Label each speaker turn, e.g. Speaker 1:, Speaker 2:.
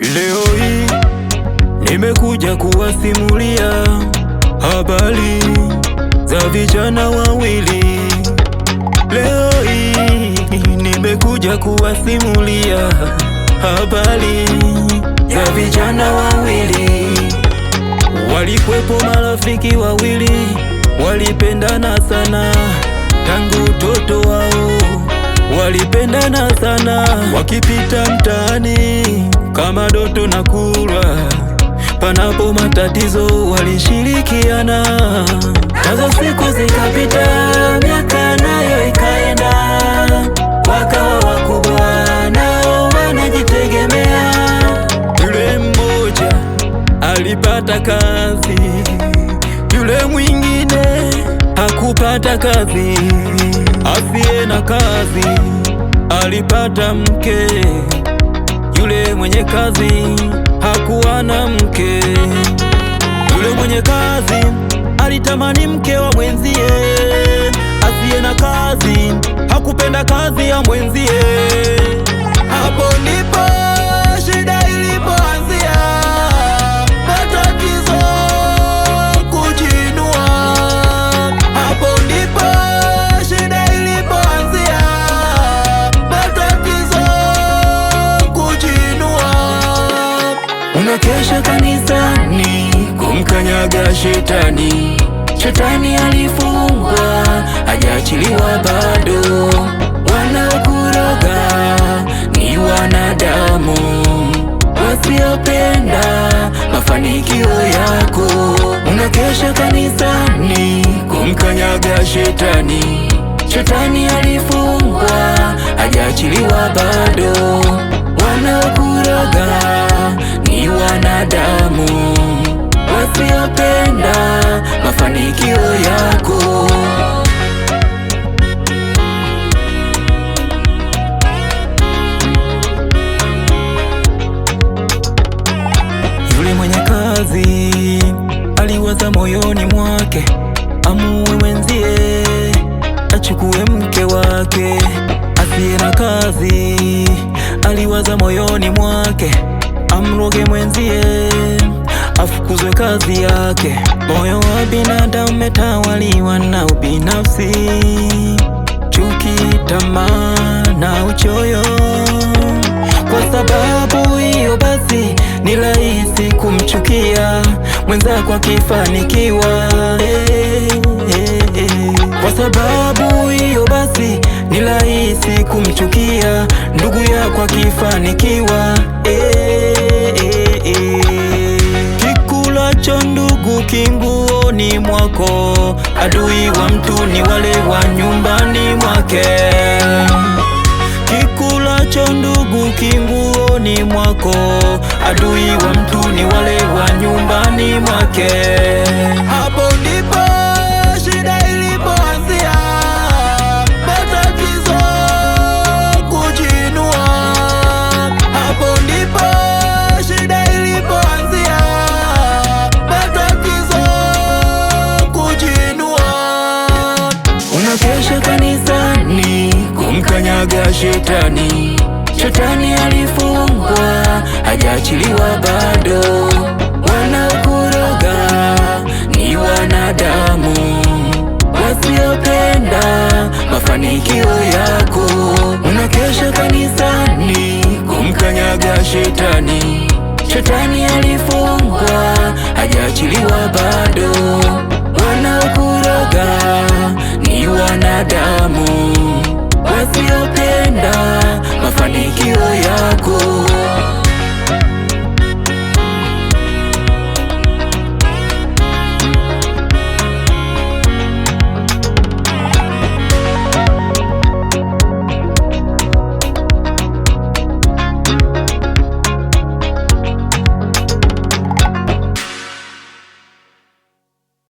Speaker 1: Leo hii nimekuja kuwasimulia habari za vijana wawili. Leo hii nimekuja kuwasimulia habari za vijana wawili. Walikuwepo marafiki wawili, walipendana sana tangu utoto wao, walipendana sana. Wakipita mtaani kama Doto na Kulwa, panapo matatizo walishirikiana. Nazo siku zikapita, miaka nayo ikaenda, wakawa wakubwa nao wanajitegemea. Yule mmoja alipata kazi, yule mwingine hakupata kazi. Asiye na kazi alipata mke, yule mwenye kazi hakuwa na mke. Yule mwenye kazi alitamani mke wa mwenzie, asiye na kazi hakupenda kazi ya mwenzie. Hapo ndipo shida ilipoanzia, matatizo kujiinua. Hapo ndipo shida ilipoanzia, matatizo kujiinua. Unakesha kanisani kumkanyaga shetani, shetani alifungwa hajaachiliwa bado. Wanaokuroga ni wanadamu wasiopenda mafanikio yako. Unakesha kanisani kumkanyaga shetani, shetani alifungwa hajaachiliwa bado. Wanaokuroga ni wanadamu wasiopenda mafanikio yako. Yule mwenye kazi aliwaza moyoni mwake, amuue mwenzie, achukue mke wake. Asiye na kazi aliwaza moyoni mwake, amroge mwenzie, afukuzwe kazi yake. Moyo wa binadamu umetawaliwa na ubinafsi, chuki, tamaa na uchoyo. Kwa sababu hiyo basi ni rahisi kumchukia mwenzako akifanikiwa. Kwa sababu hiyo basi ni rahisi kumchukia ndugu yako akifanikiwa. Kikulacho ndugu kinguoni mwako, adui wa mtu ni wale wa nyumbani mwake. Kikulacho ndugu kinguoni mwako, adui wa mtu ni wale wa nyumbani mwake. Hapo ndipo shida ilipoanzia, matatizo kujiinua. Hapo ndipo shida ilipoanzia, matatizo kujiinua. Unakesha kanisani kumkanyaga shetani, shetani alifungwa hajaachiliwa bado. Wanaokuroga ni wanadamu wasiopenda mafanikio yako. Unakesha kanisani kumkanyaga shetani, shetani alifungwa hajaachiliwa bado. Wanaokuroga ni wanadamu wasiopenda mafanikio yako.